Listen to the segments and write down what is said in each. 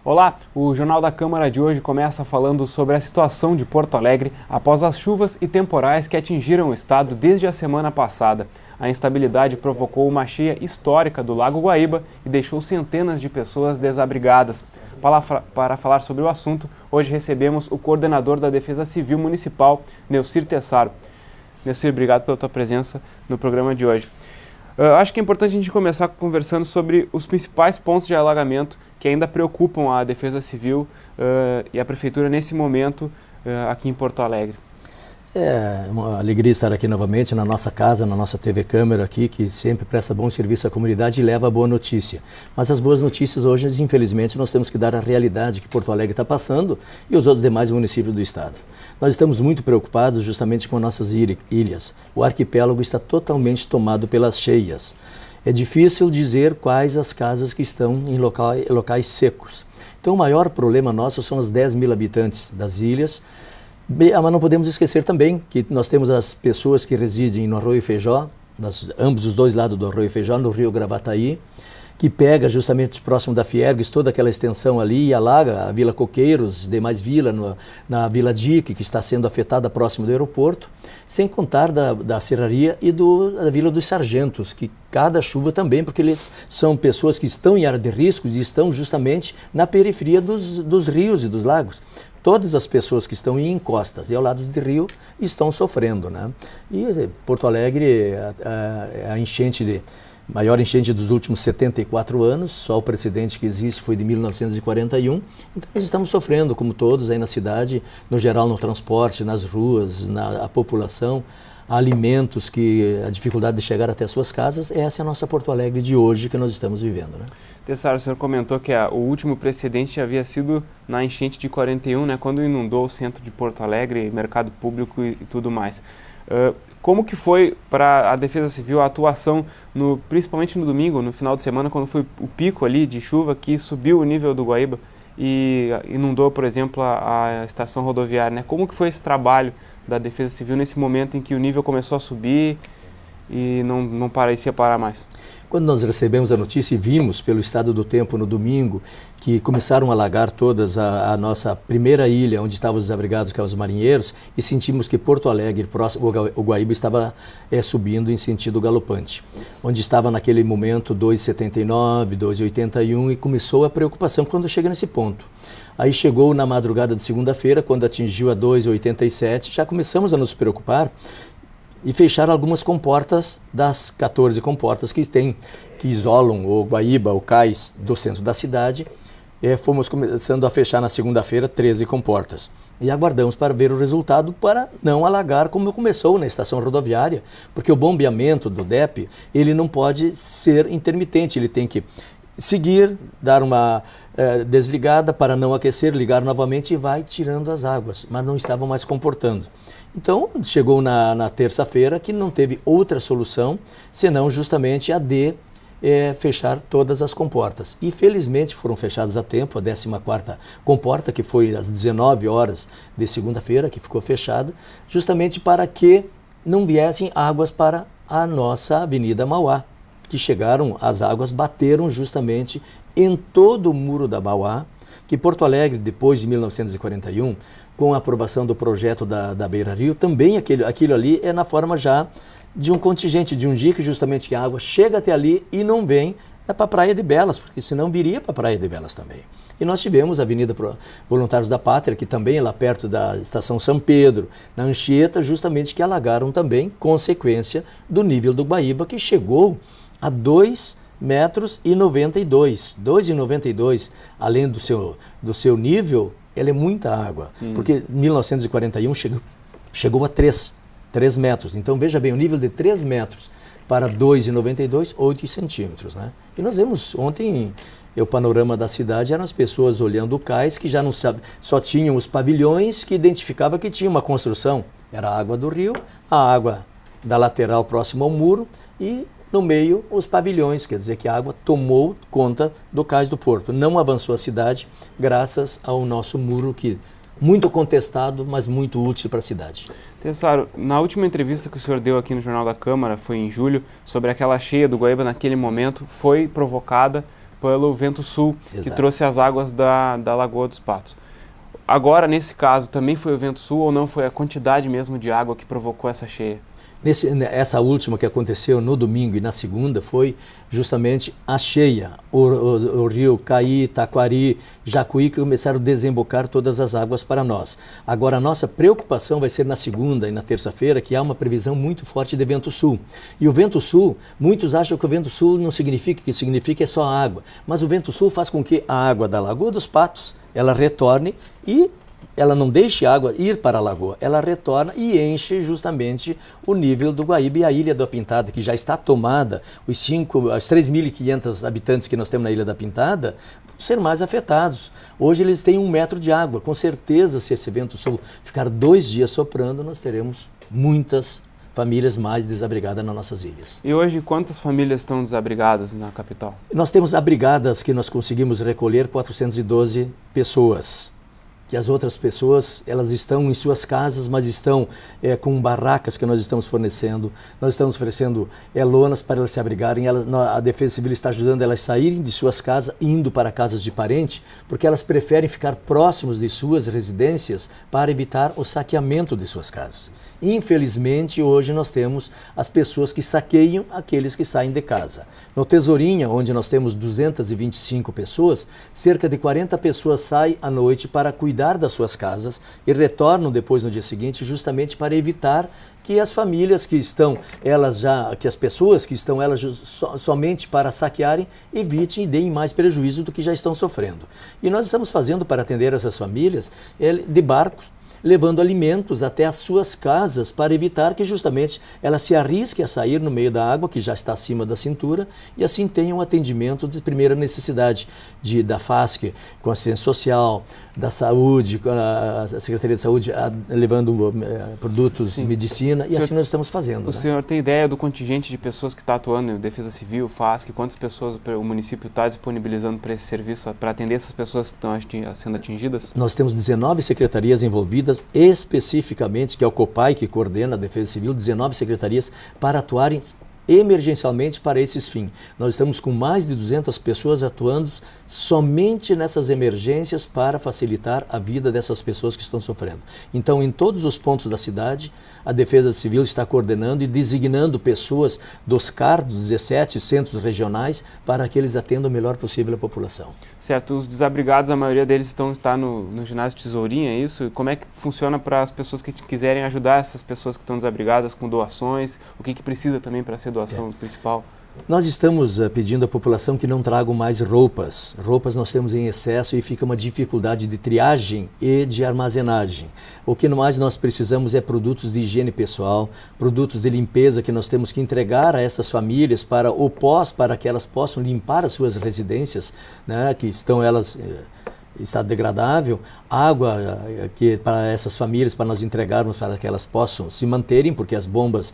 Olá, o Jornal da Câmara de hoje começa falando sobre a situação de Porto Alegre após as chuvas e temporais que atingiram o estado desde a semana passada. A instabilidade provocou uma cheia histórica do Lago Guaíba e deixou centenas de pessoas desabrigadas. Para falar sobre o assunto, hoje recebemos o coordenador da Defesa Civil Municipal, Neucir Tessaro. Neucir, obrigado pela tua presença no programa de hoje. Acho que é importante a gente começar conversando sobre os principais pontos de alagamento que ainda preocupam a Defesa Civil e a Prefeitura nesse momento aqui em Porto Alegre. É uma alegria estar aqui novamente na nossa casa, na nossa TV Câmara aqui, que sempre presta bom serviço à comunidade e leva a boa notícia. Mas as boas notícias hoje, infelizmente, nós temos que dar a realidade que Porto Alegre está passando e os outros demais municípios do estado. Nós estamos muito preocupados justamente com nossas ilhas. O arquipélago está totalmente tomado pelas cheias. É difícil dizer quais as casas que estão em locais secos. Então o maior problema nosso são os 10 mil habitantes das ilhas. Mas não podemos esquecer também que nós temos as pessoas que residem no Arroio Feijó, ambos os dois lados do Arroio Feijó, no Rio Gravataí, que pega justamente próximo da Fiergues toda aquela extensão ali e alaga a Vila Coqueiros, demais vila, na Vila Dique, que está sendo afetada próximo do aeroporto, sem contar da Serraria e da Vila dos Sargentos, que cada chuva também, porque eles são pessoas que estão em área de riscos e estão justamente na periferia dos rios e dos lagos. Todas as pessoas que estão em encostas e ao lado de rio estão sofrendo, né? E Porto Alegre é a maior enchente dos últimos 74 anos, só o precedente que existe foi de 1941. Então nós estamos sofrendo, como todos aí na cidade, no geral no transporte, nas ruas, a população, alimentos, que a dificuldade de chegar até suas casas. Essa é a nossa Porto Alegre de hoje que nós estamos vivendo, né? Tessaro, o senhor comentou que o último precedente havia sido na enchente de 41, né, quando inundou o centro de Porto Alegre, mercado público e tudo mais. Como que foi para a Defesa Civil a atuação, principalmente no domingo, no final de semana, quando foi o pico ali de chuva que subiu o nível do Guaíba e inundou, por exemplo, a estação rodoviária, né? Como que foi esse trabalho da Defesa Civil nesse momento em que o nível começou a subir e não parecia parar mais? Quando nós recebemos a notícia e vimos pelo estado do tempo no domingo que começaram a alagar todas a nossa primeira ilha, onde estavam os desabrigados, que eram os marinheiros, e sentimos que Porto Alegre, próximo, o Guaíba, estava subindo em sentido galopante, onde estava naquele momento 2,79, 2,81, e começou a preocupação quando chega nesse ponto. Aí chegou na madrugada de segunda-feira, quando atingiu a 2,87, já começamos a nos preocupar e fechar algumas comportas das 14 comportas que isolam o Guaíba, o cais do centro da cidade. Fomos começando a fechar na segunda-feira 13 comportas. E aguardamos para ver o resultado para não alagar como começou na estação rodoviária, porque o bombeamento do DEP, ele não pode ser intermitente, ele tem que seguir, dar uma desligada para não aquecer, ligar novamente e vai tirando as águas, mas não estavam mais comportando. Então, chegou na terça-feira que não teve outra solução, senão justamente a de fechar todas as comportas. E felizmente foram fechadas a tempo, a 14ª comporta, que foi às 19 horas de segunda-feira, que ficou fechada, justamente para que não viessem águas para a nossa Avenida Mauá, que chegaram, as águas bateram justamente em todo o muro da Mauá, que Porto Alegre, depois de 1941, com a aprovação do projeto da Beira Rio, também aquilo ali é na forma já de um contingente, de um dique, justamente que a água chega até ali e não vem para a Praia de Belas, porque senão viria para a Praia de Belas também. E nós tivemos a Avenida Voluntários da Pátria, que também é lá perto da Estação São Pedro, na Anchieta, justamente que alagaram também, consequência do nível do Guaíba, que chegou a 2,92 metros. 2,92, além do seu nível, ela é muita água, porque em 1941 chegou a 3 metros. Então veja bem, o nível de 3 metros para 2,92, 8 centímetros, né? E nós vemos ontem, o panorama da cidade eram as pessoas olhando o cais, que já não sabe, só tinham os pavilhões que identificava que tinha uma construção. Era a água do rio, a água da lateral próxima ao muro e no meio os pavilhões, quer dizer que a água tomou conta do cais do porto. Não avançou a cidade graças ao nosso muro, que muito contestado, mas muito útil para a cidade. Tessaro, na última entrevista que o senhor deu aqui no Jornal da Câmara, foi em julho, sobre aquela cheia do Guaíba naquele momento, foi provocada pelo vento sul, Exato. que trouxe as águas da Lagoa dos Patos. Agora, nesse caso, também foi o vento sul ou não foi a quantidade mesmo de água que provocou essa cheia? Essa última que aconteceu no domingo e na segunda foi justamente a cheia. O rio Caí, Taquari, Jacuí que começaram a desembocar todas as águas para nós. Agora a nossa preocupação vai ser na segunda e na terça-feira, que há uma previsão muito forte de vento sul. E o vento sul, muitos acham que o vento sul não significa, que significa é só água. Mas o vento sul faz com que a água da Lagoa dos Patos, ela retorne e ela não deixa a água ir para a lagoa, ela retorna e enche justamente o nível do Guaíba e a Ilha da Pintada, que já está tomada, os 3.500 habitantes que nós temos na Ilha da Pintada, vão ser mais afetados. Hoje eles têm 1 metro de água, com certeza se esse vento sul ficar 2 dias soprando, nós teremos muitas famílias mais desabrigadas nas nossas ilhas. E hoje quantas famílias estão desabrigadas na capital? Nós temos abrigadas que nós conseguimos recolher 412 pessoas. Que as outras pessoas, elas estão em suas casas, mas estão com barracas que nós estamos fornecendo. Nós estamos oferecendo lonas para elas se abrigarem. A Defesa Civil está ajudando elas a saírem de suas casas, indo para casas de parente, porque elas preferem ficar próximos de suas residências para evitar o saqueamento de suas casas. Infelizmente, hoje nós temos as pessoas que saqueiam aqueles que saem de casa. No Tesourinha, onde nós temos 225 pessoas, cerca de 40 pessoas saem à noite para cuidar das suas casas e retornam depois no dia seguinte justamente para evitar que as famílias que estão, que as pessoas que estão somente para saquearem, evitem e deem mais prejuízo do que já estão sofrendo. E nós estamos fazendo para atender essas famílias de barcos, levando alimentos até as suas casas para evitar que justamente elas se arrisquem a sair no meio da água, que já está acima da cintura, e assim tenham um atendimento de primeira necessidade, da FASC, com assistência social, da saúde, com a Secretaria de Saúde levando produtos de medicina, e assim nós estamos fazendo. O senhor tem ideia do contingente de pessoas que está atuando em Defesa Civil, FASC, quantas pessoas o município está disponibilizando para esse serviço, para atender essas pessoas que estão sendo atingidas? Nós temos 19 secretarias envolvidas, especificamente, que é o COPAI, que coordena a Defesa Civil, 19 secretarias para atuarem emergencialmente para esses fins. Nós estamos com mais de 200 pessoas atuando somente nessas emergências para facilitar a vida dessas pessoas que estão sofrendo. Então, em todos os pontos da cidade, a Defesa Civil está coordenando e designando pessoas dos CAR, dos 17 centros regionais, para que eles atendam o melhor possível a população. Certo. Os desabrigados, a maioria deles está no ginásio Tesourinha, é isso? E como é que funciona para as pessoas que quiserem ajudar essas pessoas que estão desabrigadas com doações? O que precisa também para ser doação principal? Nós estamos pedindo à população que não tragam mais roupas. Roupas nós temos em excesso e fica uma dificuldade de triagem e de armazenagem. O que mais nós precisamos é produtos de higiene pessoal, produtos de limpeza que nós temos que entregar a essas famílias para que elas possam limpar as suas residências, né, que estão elas estado degradável, água que para essas famílias, para nós entregarmos para que elas possam se manterem, porque as bombas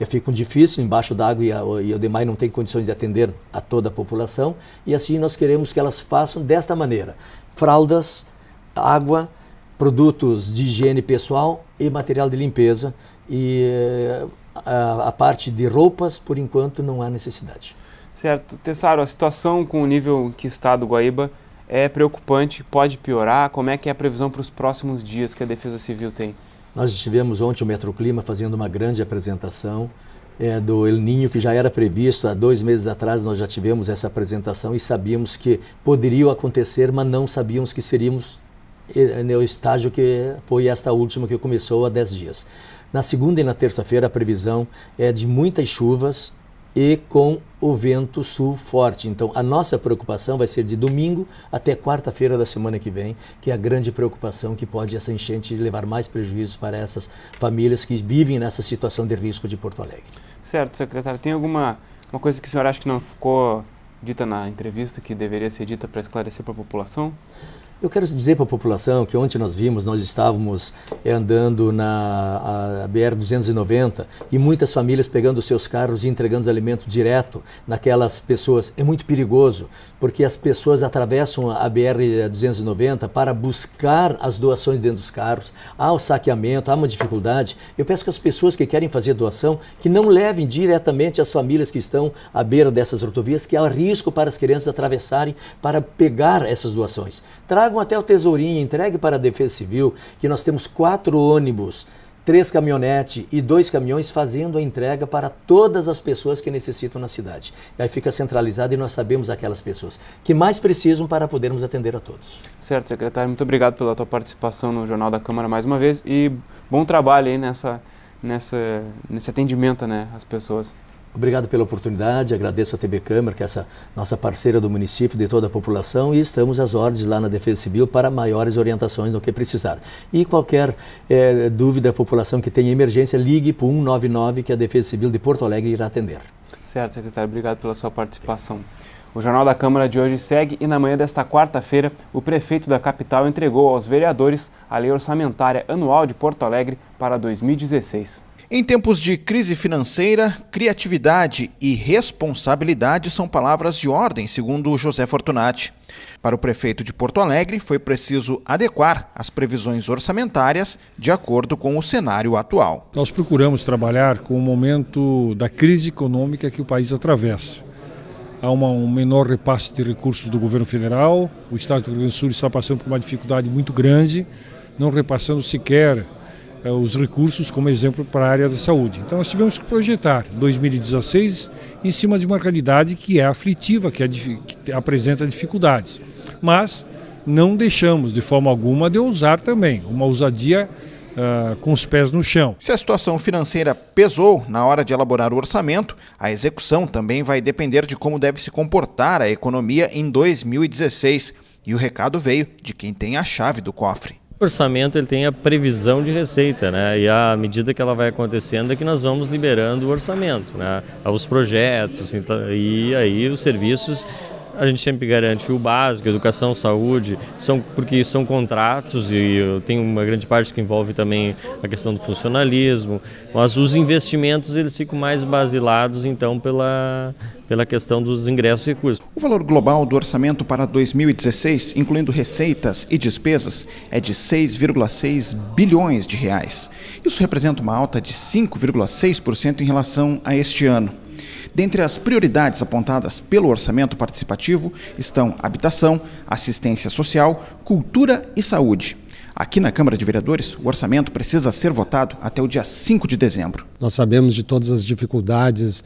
ficam difíceis embaixo d'água e o demais não tem condições de atender a toda a população, e assim nós queremos que elas façam desta maneira: fraldas, água, produtos de higiene pessoal e material de limpeza, e a parte de roupas, por enquanto, não há necessidade. Certo. Tessaro, a situação com o nível que está do Guaíba é preocupante, pode piorar. Como é que é a previsão para os próximos dias que a Defesa Civil tem? Nós estivemos ontem o Metroclima fazendo uma grande apresentação do El Niño, que já era previsto há 2 meses atrás. Nós já tivemos essa apresentação e sabíamos que poderia acontecer, mas não sabíamos que seríamos no estágio que foi esta última, que começou há 10 dias. Na segunda e na terça-feira a previsão é de muitas chuvas e com o vento sul forte. Então, a nossa preocupação vai ser de domingo até quarta-feira da semana que vem, que é a grande preocupação, que pode essa enchente levar mais prejuízos para essas famílias que vivem nessa situação de risco de Porto Alegre. Certo, secretário. Tem uma coisa que o senhor acha que não ficou dita na entrevista, que deveria ser dita para esclarecer para a população? Eu quero dizer para a população que ontem nós estávamos andando na BR-290 e muitas famílias pegando os seus carros e entregando os alimentos direto naquelas pessoas. É muito perigoso, porque as pessoas atravessam a BR-290 para buscar as doações dentro dos carros. Há o saqueamento, há uma dificuldade. Eu peço que as pessoas que querem fazer doação, que não levem diretamente as famílias que estão à beira dessas rodovias, que há risco para as crianças atravessarem para pegar essas doações. Tragam até o tesourinho, entregue para a Defesa Civil, que nós temos 4 ônibus, 3 caminhonetes e 2 caminhões fazendo a entrega para todas as pessoas que necessitam na cidade. E aí fica centralizado e nós sabemos aquelas pessoas que mais precisam para podermos atender a todos. Certo, secretário, muito obrigado pela tua participação no Jornal da Câmara mais uma vez e bom trabalho aí nesse atendimento, né, às pessoas. Obrigado pela oportunidade, agradeço a TV Câmara, que é essa nossa parceira do município, de toda a população, e estamos às ordens lá na Defesa Civil para maiores orientações no que precisar. E qualquer dúvida, a população que tenha emergência, ligue para o 199, que a Defesa Civil de Porto Alegre irá atender. Certo, secretário, obrigado pela sua participação. O Jornal da Câmara de hoje segue e na manhã desta quarta-feira, o prefeito da capital entregou aos vereadores a Lei Orçamentária Anual de Porto Alegre para 2016. Em tempos de crise financeira, criatividade e responsabilidade são palavras de ordem, segundo José Fortunati. Para o prefeito de Porto Alegre, foi preciso adequar as previsões orçamentárias de acordo com o cenário atual. Nós procuramos trabalhar com o momento da crise econômica que o país atravessa. Há um menor repasse de recursos do governo federal, o estado do Rio Grande do Sul está passando por uma dificuldade muito grande, não repassando sequer os recursos como exemplo para a área da saúde. Então nós tivemos que projetar 2016 em cima de uma realidade que é aflitiva, que apresenta dificuldades. Mas não deixamos de forma alguma de ousar também, uma ousadia com os pés no chão. Se a situação financeira pesou na hora de elaborar o orçamento, a execução também vai depender de como deve se comportar a economia em 2016. E o recado veio de quem tem a chave do cofre. O orçamento ele tem a previsão de receita, né? E à medida que ela vai acontecendo é que nós vamos liberando o orçamento, né? Os projetos e aí os serviços. A gente sempre garante o básico, educação, saúde, porque são contratos e tem uma grande parte que envolve também a questão do funcionalismo, mas os investimentos eles ficam mais basilados então pela questão dos ingressos e recursos. O valor global do orçamento para 2016, incluindo receitas e despesas, é de 6,6 bilhões de reais. Isso representa uma alta de 5,6% em relação a este ano. Dentre as prioridades apontadas pelo orçamento participativo estão habitação, assistência social, cultura e saúde. Aqui na Câmara de Vereadores, o orçamento precisa ser votado até o dia 5 de dezembro. Nós sabemos de todas as dificuldades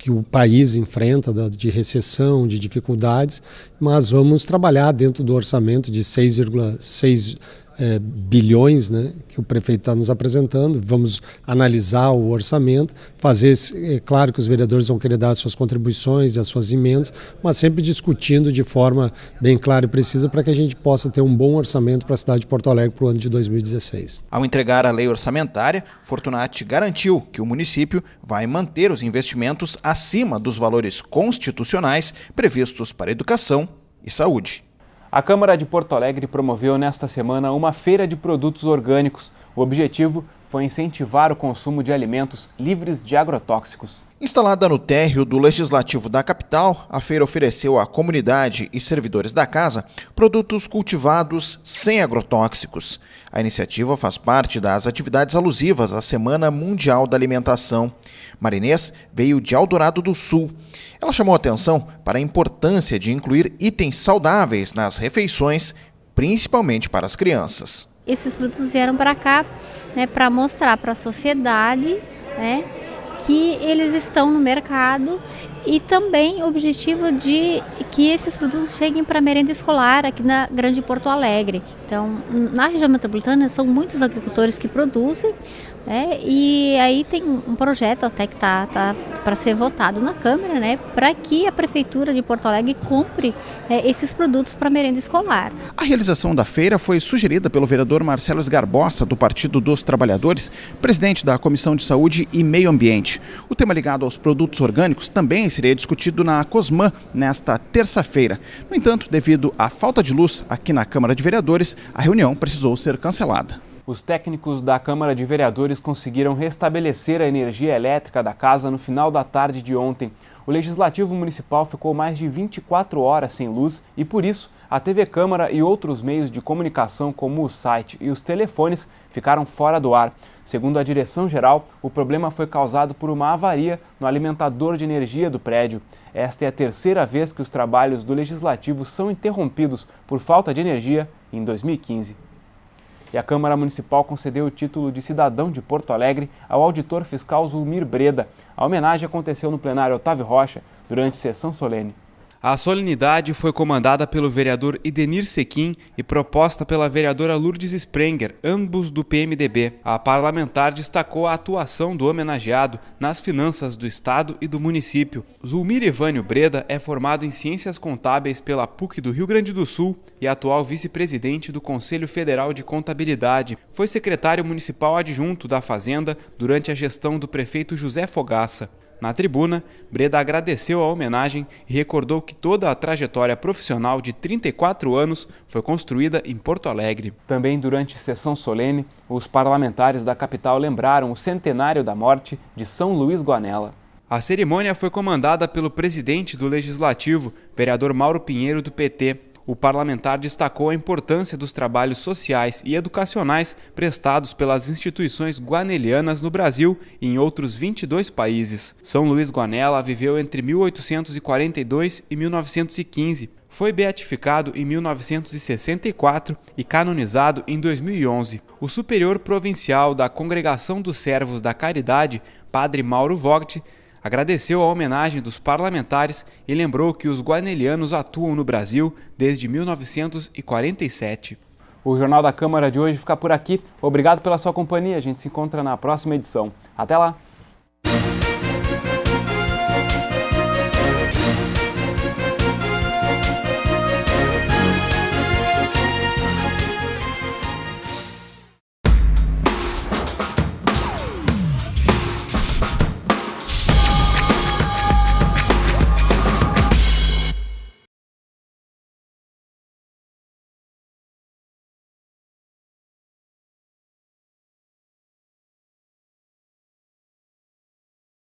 que o país enfrenta, de recessão, de dificuldades, mas vamos trabalhar dentro do orçamento de 6,6 bilhões, né, que o prefeito está nos apresentando. Vamos analisar o orçamento, é claro que os vereadores vão querer dar suas contribuições e as suas emendas, mas sempre discutindo de forma bem clara e precisa para que a gente possa ter um bom orçamento para a cidade de Porto Alegre para o ano de 2016. Ao entregar a lei orçamentária, Fortunati garantiu que o município vai manter os investimentos acima dos valores constitucionais previstos para educação e saúde. A Câmara de Porto Alegre promoveu nesta semana uma feira de produtos orgânicos. O objetivo foi incentivar o consumo de alimentos livres de agrotóxicos. Instalada no térreo do Legislativo da capital, a feira ofereceu à comunidade e servidores da casa produtos cultivados sem agrotóxicos. A iniciativa faz parte das atividades alusivas à Semana Mundial da Alimentação. Marinês veio de Eldorado do Sul. Ela chamou atenção para a importância de incluir itens saudáveis nas refeições, principalmente para as crianças. Esses produtos vieram para cá, né, para mostrar para a sociedade, né, que eles estão no mercado e também o objetivo de que esses produtos cheguem para a merenda escolar aqui na Grande Porto Alegre. Então, na região metropolitana são muitos agricultores que produzem, né, e aí tem um projeto até que tá para ser votado na Câmara, né, para que a Prefeitura de Porto Alegre compre esses produtos para merenda escolar. A realização da feira foi sugerida pelo vereador Marcelo Esgarbosa, do Partido dos Trabalhadores, presidente da Comissão de Saúde e Meio Ambiente. O tema ligado aos produtos orgânicos também seria discutido na COSMAN nesta terça-feira. No entanto, devido à falta de luz aqui na Câmara de Vereadores, a reunião precisou ser cancelada. Os técnicos da Câmara de Vereadores conseguiram restabelecer a energia elétrica da casa no final da tarde de ontem. O Legislativo Municipal ficou mais de 24 horas sem luz e, por isso, a TV Câmara e outros meios de comunicação, como o site e os telefones, ficaram fora do ar. Segundo a direção-geral, o problema foi causado por uma avaria no alimentador de energia do prédio. Esta é a terceira vez que os trabalhos do Legislativo são interrompidos por falta de energia em 2015. E a Câmara Municipal concedeu o título de cidadão de Porto Alegre ao auditor fiscal Zulmir Breda. A homenagem aconteceu no plenário Otávio Rocha durante sessão solene. A solenidade foi comandada pelo vereador Idenir Sequim e proposta pela vereadora Lourdes Sprenger, ambos do PMDB. A parlamentar destacou a atuação do homenageado nas finanças do Estado e do município. Zulmir Evânio Breda é formado em Ciências Contábeis pela PUC do Rio Grande do Sul e atual vice-presidente do Conselho Federal de Contabilidade. Foi secretário municipal adjunto da Fazenda durante a gestão do prefeito José Fogaça. Na tribuna, Breda agradeceu a homenagem e recordou que toda a trajetória profissional de 34 anos foi construída em Porto Alegre. Também durante sessão solene, os parlamentares da capital lembraram o centenário da morte de São Luís Guanella. A cerimônia foi comandada pelo presidente do Legislativo, vereador Mauro Pinheiro, do PT. O parlamentar destacou a importância dos trabalhos sociais e educacionais prestados pelas instituições guanelianas no Brasil e em outros 22 países. São Luís Guanella viveu entre 1842 e 1915. Foi beatificado em 1964 e canonizado em 2011. O superior provincial da Congregação dos Servos da Caridade, Padre Mauro Vogt, agradeceu a homenagem dos parlamentares e lembrou que os guanelianos atuam no Brasil desde 1947. O Jornal da Câmara de hoje fica por aqui. Obrigado pela sua companhia. A gente se encontra na próxima edição. Até lá!